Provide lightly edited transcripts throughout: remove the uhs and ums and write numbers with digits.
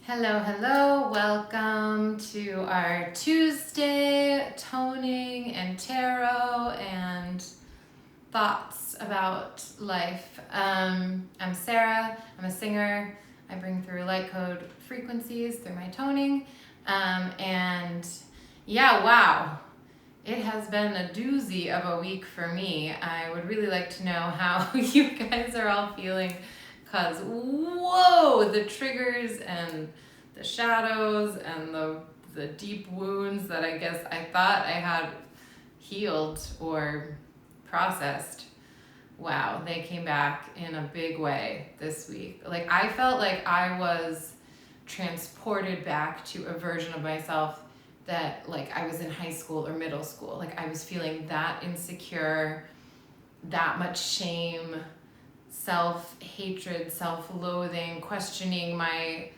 Hello, hello. Welcome to our Tuesday toning and tarot and thoughts about life. I'm Sarah. I'm a singer. I bring through light code frequencies through my toning. And yeah, wow. It has been a doozy of a week for me. I would really like to know how you guys are all feeling, because whoa, the triggers and the shadows and the deep wounds that I guess I thought I had healed or processed. Wow, they came back in a big way this week. Like, I felt like I was transported back to a version of myself that, like, I was in high school or middle school. Like, I was feeling that insecure, that much shame, self-hatred, self-loathing, questioning my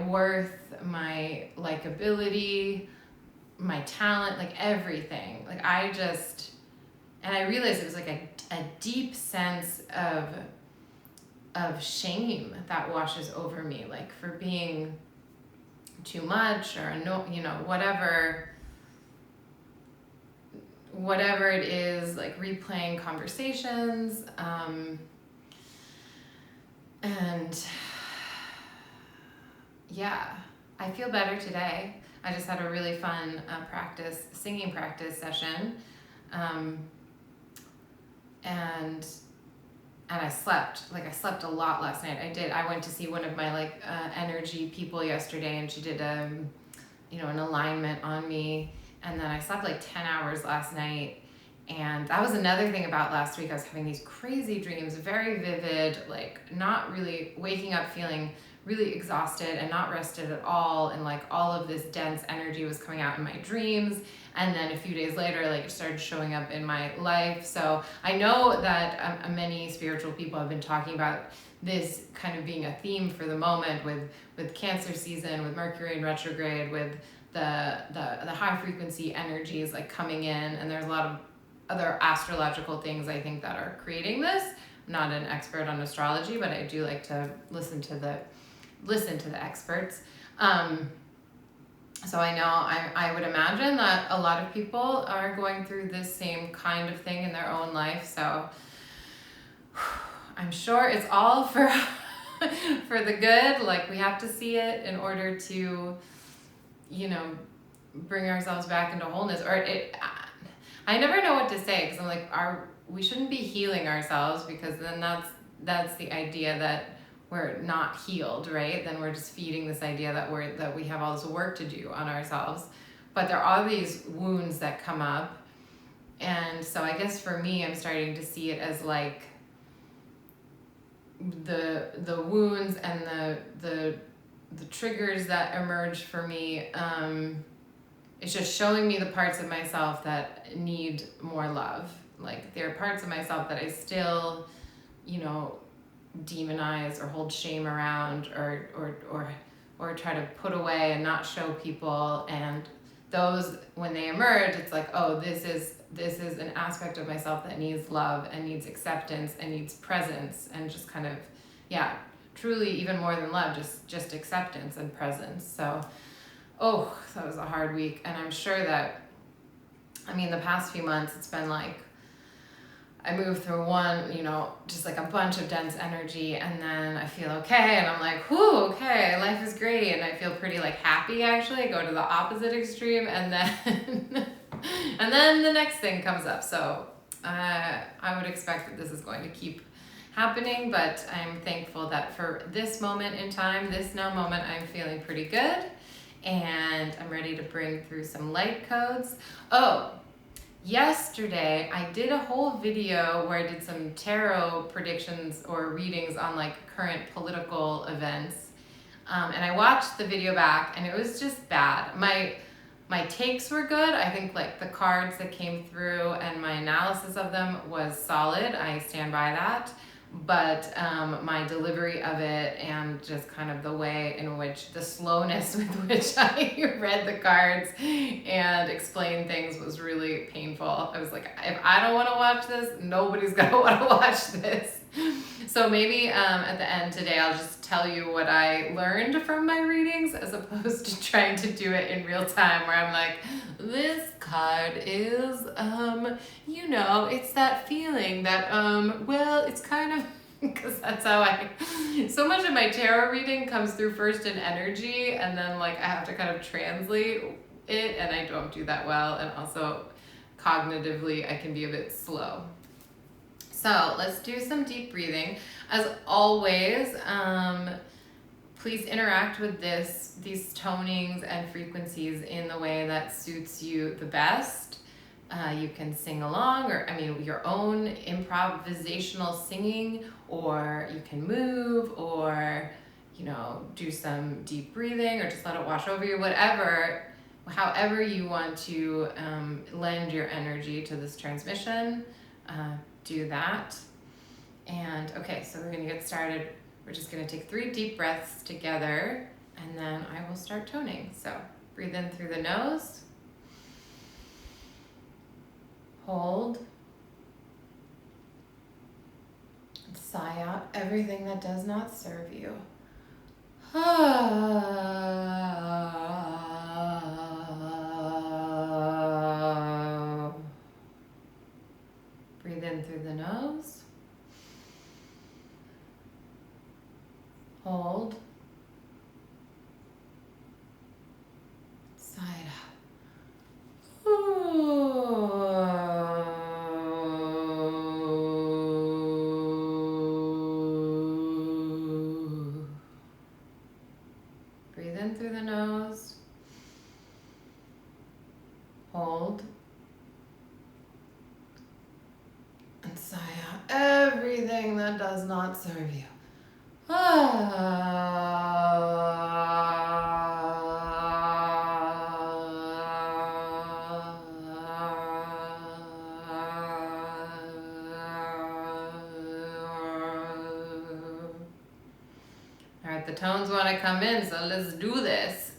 worth, my likability, my talent, like everything. Like, and I realized it was like a deep sense of shame that washes over me, like for being too much or whatever it is, like replaying conversations, and yeah, I feel better today. I just had a really fun singing practice session, and I slept. Like, I slept a lot last night. I went to see one of my energy people yesterday, and she did an alignment on me, and then I slept like 10 hours last night. And that was another thing about last week. I was having these crazy dreams, very vivid, like not really waking up feeling really exhausted and not rested at all, and like all of this dense energy was coming out in my dreams, and then a few days later, like, it started showing up in my life. So I know that many spiritual people have been talking about this kind of being a theme for the moment with Cancer season, with Mercury in retrograde, with the high frequency energies like coming in, and there's a lot of other astrological things I think that are creating this. I'm not an expert on astrology, but I do like to listen to the experts. So I know I would imagine that a lot of people are going through this same kind of thing in their own life. So I'm sure it's all for for the good. Like, we have to see it in order to, bring ourselves back into wholeness. I never know what to say, because I'm like, we shouldn't be healing ourselves, because then that's the idea that we're not healed, right? Then we're just feeding this idea that we have all this work to do on ourselves. But there are these wounds that come up, and so I guess for me, I'm starting to see it as like the wounds and the triggers that emerge for me. It's just showing me the parts of myself that need more love. Like, there are parts of myself that I still, demonize or hold shame around, or try to put away and not show people. And those, when they emerge, it's like, oh, this is an aspect of myself that needs love and needs acceptance and needs presence, and just kind of, yeah, truly, even more than love, just acceptance and presence. So that was a hard week. And I'm sure that, the past few months, it's been like, I move through one, just like a bunch of dense energy, and then I feel okay, and I'm like, whew, okay, life is great, and I feel pretty like happy, actually. I go to the opposite extreme, and then and then the next thing comes up. So I would expect that this is going to keep happening, but I'm thankful that for this moment in time, this now moment, I'm feeling pretty good, and I'm ready to bring through some light codes. Yesterday, I did a whole video where I did some tarot predictions or readings on like current political events. And I watched the video back, and it was just bad. My takes were good. I think like the cards that came through and my analysis of them was solid. I stand by that. But my delivery of it, and just kind of the way in which, the slowness with which I read the cards and explained things, was really painful. I was like, if I don't want to watch this, nobody's going to want to watch this. So maybe at the end today, I'll just tell you what I learned from my readings as opposed to trying to do it in real time where I'm like, this card is, it's that feeling that, well, it's kind of, because that's how so much of my tarot reading comes through first in energy, and then like I have to kind of translate it, and I don't do that well, and also cognitively I can be a bit slow. So let's do some deep breathing. As always, please interact with these tonings and frequencies in the way that suits you the best. You can sing along, or your own improvisational singing, or you can move, or do some deep breathing, or just let it wash over you. However you want to lend your energy to this transmission, do that. And okay, so we're gonna get started. We're just gonna take 3 deep breaths together, and then I will start toning. So breathe in through the nose, hold, and sigh out everything that does not serve you. Breathe in through the nose. Hold. Sigh it out. Breathe in through the nose. Hold. And sigh out everything that does not serve you. All right, the tones want to come in, so let's do this.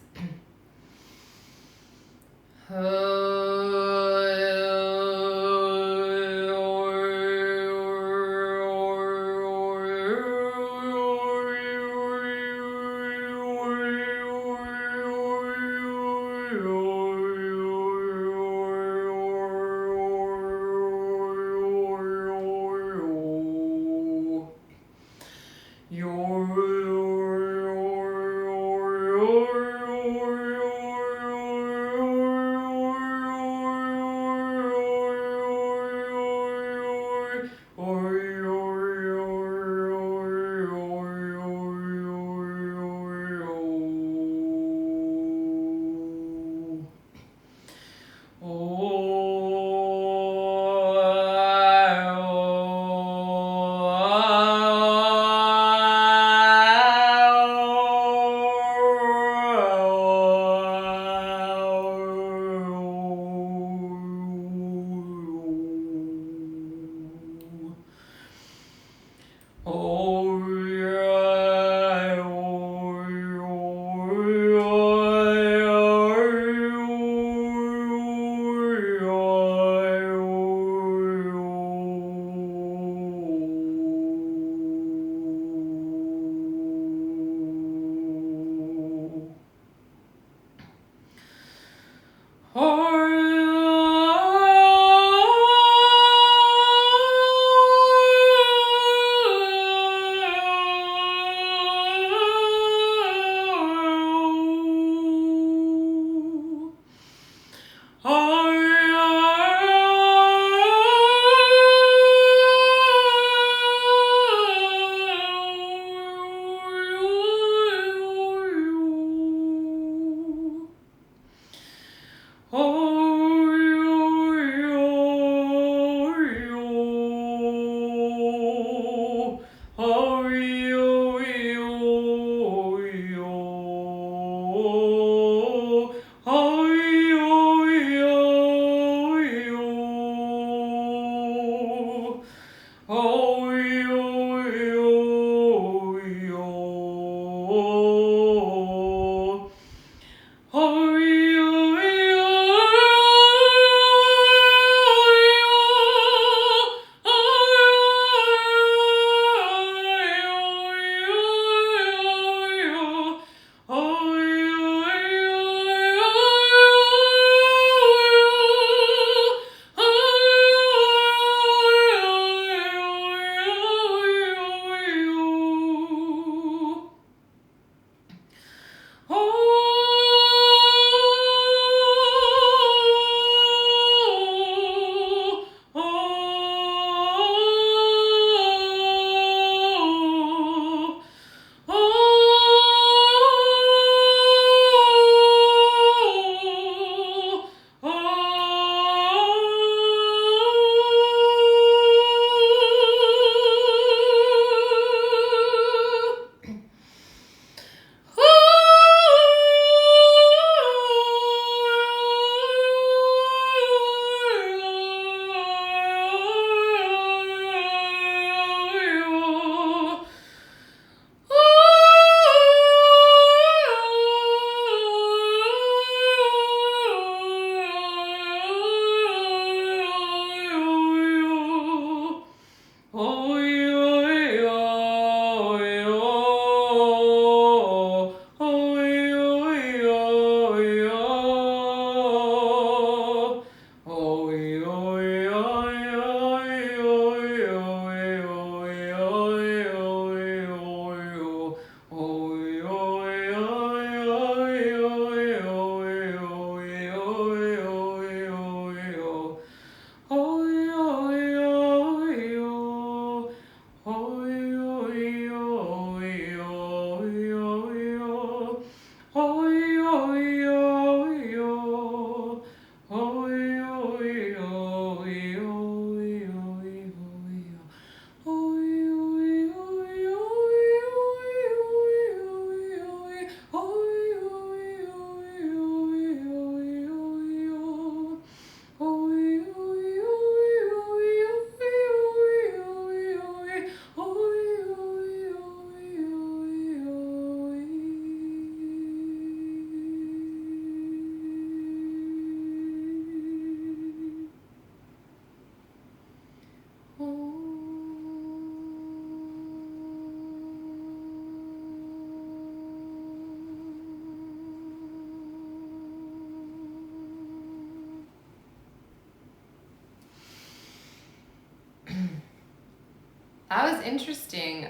That was interesting.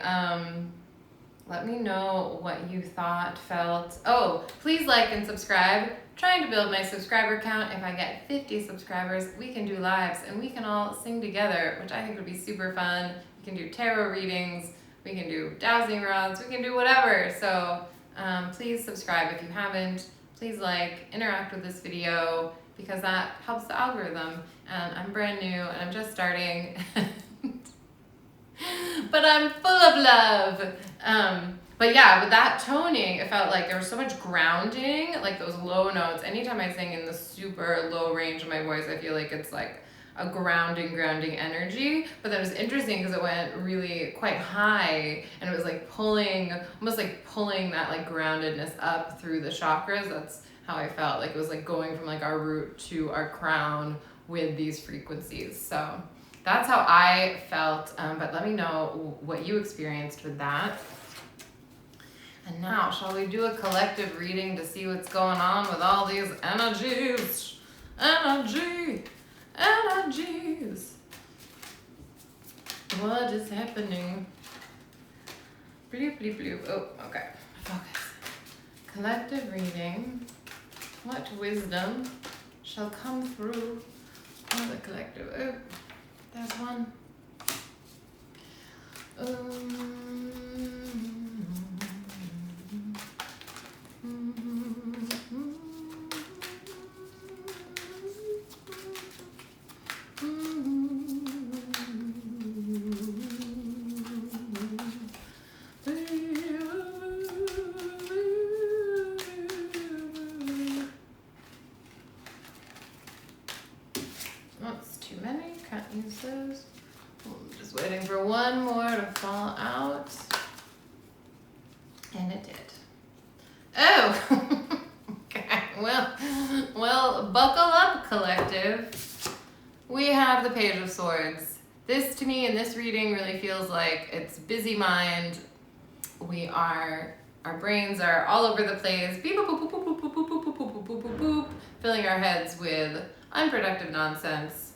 Let me know what you thought, felt. Oh, please like and subscribe. Trying to build my subscriber count. If I get 50 subscribers, we can do lives and we can all sing together, which I think would be super fun. We can do tarot readings, we can do dowsing rods, we can do whatever. So please subscribe if you haven't. Please like, interact with this video because that helps the algorithm. And I'm brand new and I'm just starting. But I'm full of love. But yeah, with that toning, it felt like there was so much grounding, like those low notes. Anytime I sing in the super low range of my voice, I feel like it's like a grounding energy. But that was interesting because it went really quite high and it was like pulling, almost like pulling that like groundedness up through the chakras. That's how I felt. Like it was like going from like our root to our crown with these frequencies. So that's how I felt, but let me know what you experienced with that. And now, shall we do a collective reading to see what's going on with all these energies? Energies. What is happening? Bloop, bloop, bloop. Oh, okay. Focus. Collective reading. What wisdom shall come through on the collective? Oh. There's one. That's too many. Can't use those. I'm just waiting for one more to fall out. And it did. Oh! Okay, well, buckle up, collective. We have the Page of Swords. This, to me, in this reading, really feels like it's busy mind. Our brains are all over the place. Beep, boop, boop, boop, boop, boop, boop, boop, boop, boop, boop, boop, boop, filling our heads with unproductive nonsense.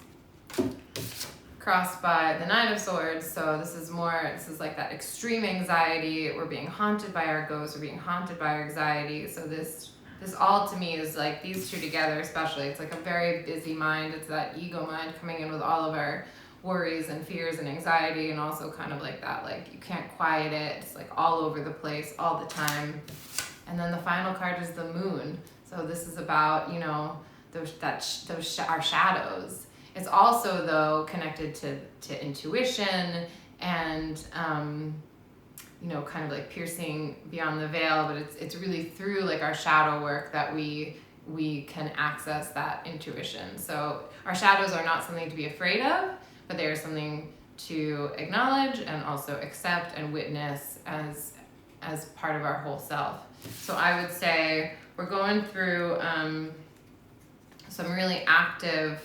crossed by the Nine of Swords. So this is like that extreme anxiety. We're being haunted by our ghosts. We're being haunted by our anxiety. So this all to me is like these two together, especially. It's like a very busy mind. It's that ego mind coming in with all of our worries and fears and anxiety, and also kind of like that, like you can't quiet it. It's like all over the place all the time. And then the final card is the Moon. So this is about, you know, our shadows. It's also though connected to intuition and you know, kind of like piercing beyond the veil, but it's really through like our shadow work that we can access that intuition. So our shadows are not something to be afraid of, but they are something to acknowledge and also accept and witness as part of our whole self. So I would say we're going through some really active,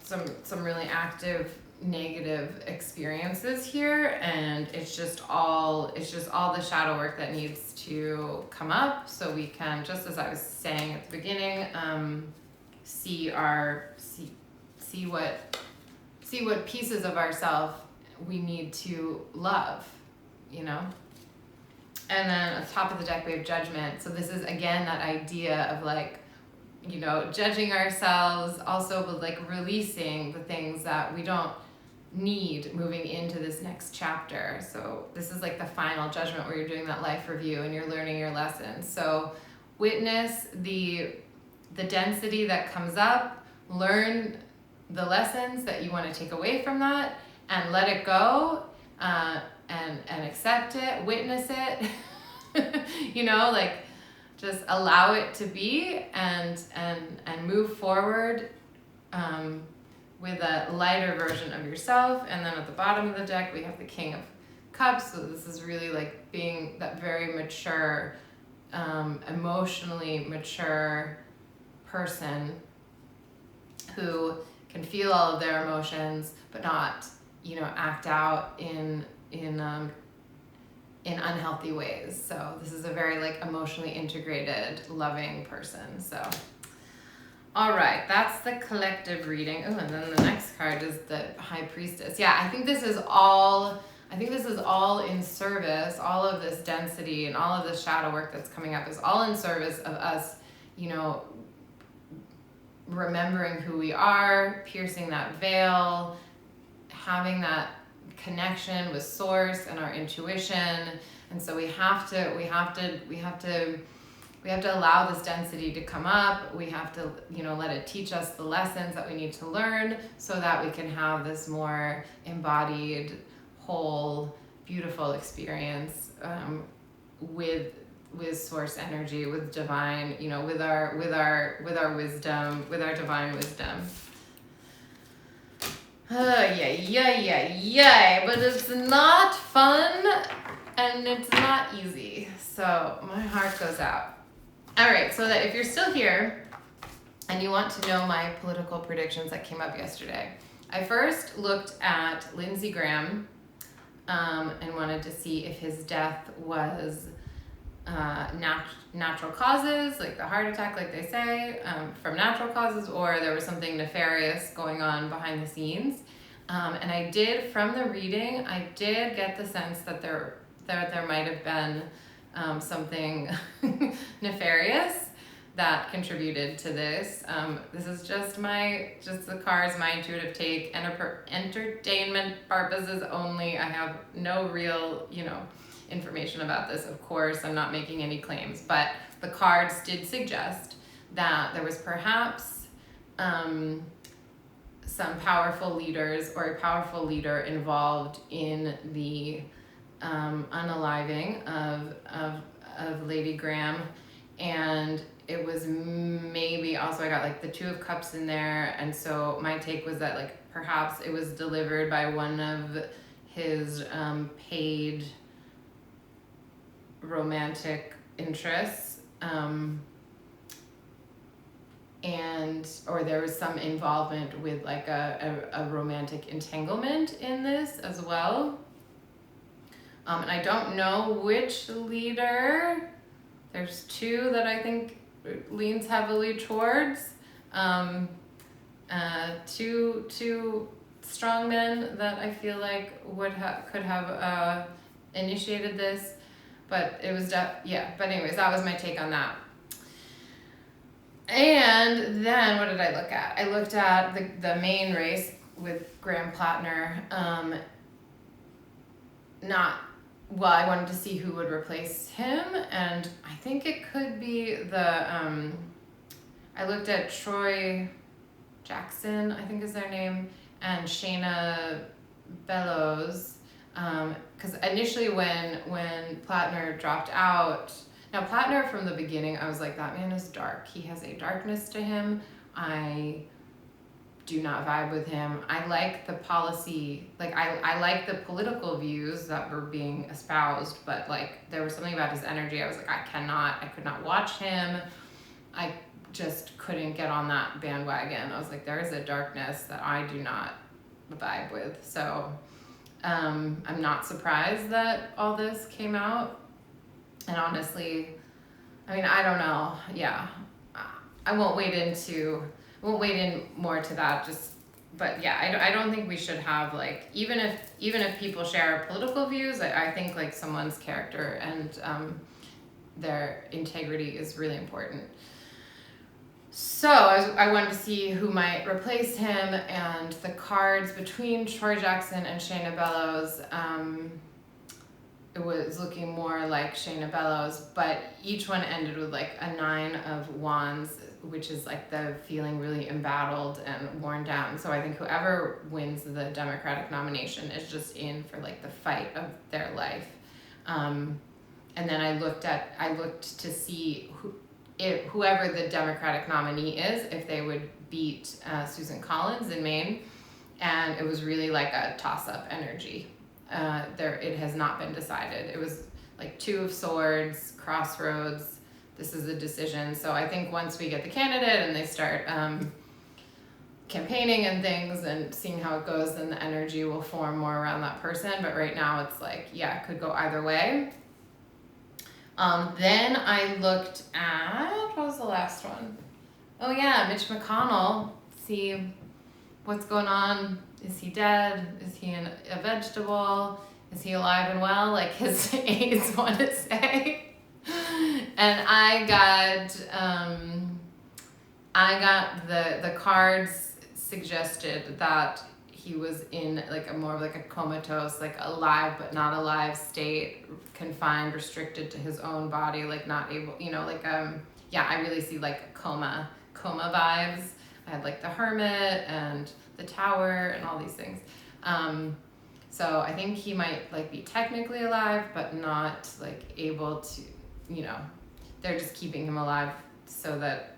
some really active negative experiences here, and it's just all the shadow work that needs to come up, so we can, just as I was saying at the beginning, see what pieces of ourselves we need to love, you know. And then at the top of the deck we have Judgment. So this is again that idea of like, you know, judging ourselves, also with like releasing the things that we don't need moving into this next chapter. So this is like the final judgment where you're doing that life review and you're learning your lessons. So witness the density that comes up, learn the lessons that you want to take away from that, and let it go, and accept it, witness it, you know, like just allow it to be, and move forward with a lighter version of yourself. And then at the bottom of the deck we have the King of Cups. So this is really like being that very mature, emotionally mature person who can feel all of their emotions but not, you know, act out in unhealthy ways. So this is a very like emotionally integrated, loving person. So all right, that's the collective reading. Oh, and then the next card is the High Priestess. Yeah, I think this is all in service. All of this density and all of this shadow work that's coming up is all in service of us, you know, remembering who we are, piercing that veil, having that connection with source and our intuition. And so we have to allow this density to come up. We have to, you know, let it teach us the lessons that we need to learn so that we can have this more embodied, whole, beautiful experience with source energy, with divine, you know, with our wisdom, with our divine wisdom. Yeah, but it's not fun and it's not easy. So my heart goes out. All right, so that if you're still here and you want to know my political predictions that came up yesterday, I first looked at Lindsey Graham and wanted to see if his death was natural causes, like the heart attack, like they say, from natural causes, or there was something nefarious going on behind the scenes. And I did, from the reading, I did get the sense that there might have been something nefarious that contributed to this. This is just the cards, my intuitive take, and entertainment purposes only. I have no real, you know, information about this, of course. I'm not making any claims, but the cards did suggest that there was perhaps some powerful leaders or a powerful leader involved in the unaliving of Lady Graham. And it was maybe also, I got like the Two of Cups in there, and so my take was that like perhaps it was delivered by one of his paid romantic interests, or there was some involvement with like a romantic entanglement in this as well. And I don't know which leader. There's two that I think leans heavily towards, Two strong men that I feel like could have initiated this, but it was yeah. But anyways, that was my take on that. And then what did I look at? I looked at the main race with Graham Plattner. I wanted to see who would replace him, and I think it could be I looked at Troy Jackson, I think is their name, and Shayna Bellows, because initially when Plattner dropped out, now Plattner from the beginning, I was like, that man is dark. He has a darkness to him. I do not vibe with him. I like the policy, like I like the political views that were being espoused, but like there was something about his energy. I was like, I could not watch him. I just couldn't get on that bandwagon. I was like, there is a darkness that I do not vibe with. So I'm not surprised that all this came out. And honestly, I mean, I don't know. Yeah, I won't wade in more to that. But yeah, I don't think we should have like, even if people share political views, I think like someone's character and their integrity is really important. So I wanted to see who might replace him, and the cards between Troy Jackson and Shayna Bellows, it was looking more like Shayna Bellows, but each one ended with like a 9 of Wands, which is like the feeling really embattled and worn down. So I think whoever wins the Democratic nomination is just in for like the fight of their life. And then I looked to see whoever the Democratic nominee is, if they would beat Susan Collins in Maine, and it was really like a toss-up energy. It has not been decided. It was like 2 of Swords, crossroads. This is a decision. So I think once we get the candidate and they start campaigning and things and seeing how it goes, then the energy will form more around that person. But right now it's like, yeah, it could go either way. Then I looked at, what was the last one? Oh yeah, Mitch McConnell. See what's going on. Is he dead? Is he a vegetable? Is he alive and well, like his aides want to say? And I got the cards suggested that he was in like a more of like a comatose, like alive but not alive state, confined, restricted to his own body, like not able, like yeah, I really see like coma vibes. I had like the Hermit and the Tower and all these things. So I think he might like be technically alive but not like able to, they're just keeping him alive so that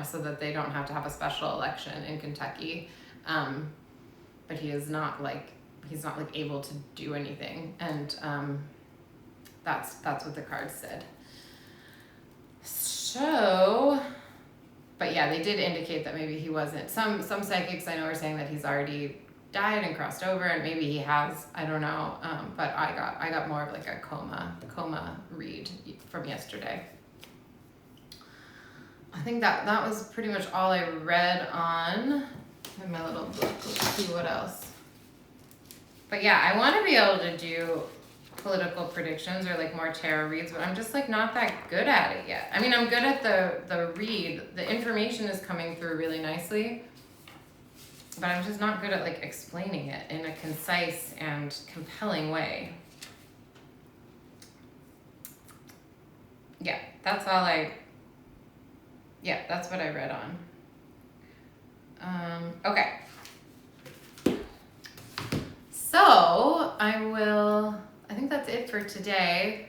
so that they don't have to have a special election in Kentucky. But he is not like, he's not like able to do anything. And that's what the cards said. So, but yeah, they did indicate that maybe he wasn't. Some psychics I know are saying that he's already died and crossed over, and maybe he has, I don't know. But I got more of like a coma read from yesterday. I think that was pretty much all I read on in my little book. Let's see what else. But yeah, I want to be able to do political predictions or like more tarot reads, but I'm just like not that good at it yet. I mean, I'm good at the read. The information is coming through really nicely, but I'm just not good at like explaining it in a concise and compelling way. Yeah, that's what I read on. Okay. So I think that's it for today.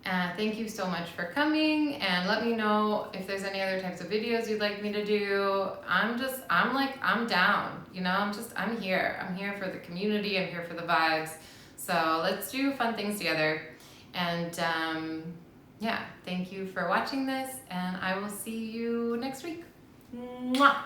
Thank you so much for coming, and let me know if there's any other types of videos you'd like me to do. I'm down, I'm here. I'm here for the community. I'm here for the vibes. So let's do fun things together. And yeah, thank you for watching this, and I will see you next week. Mwah!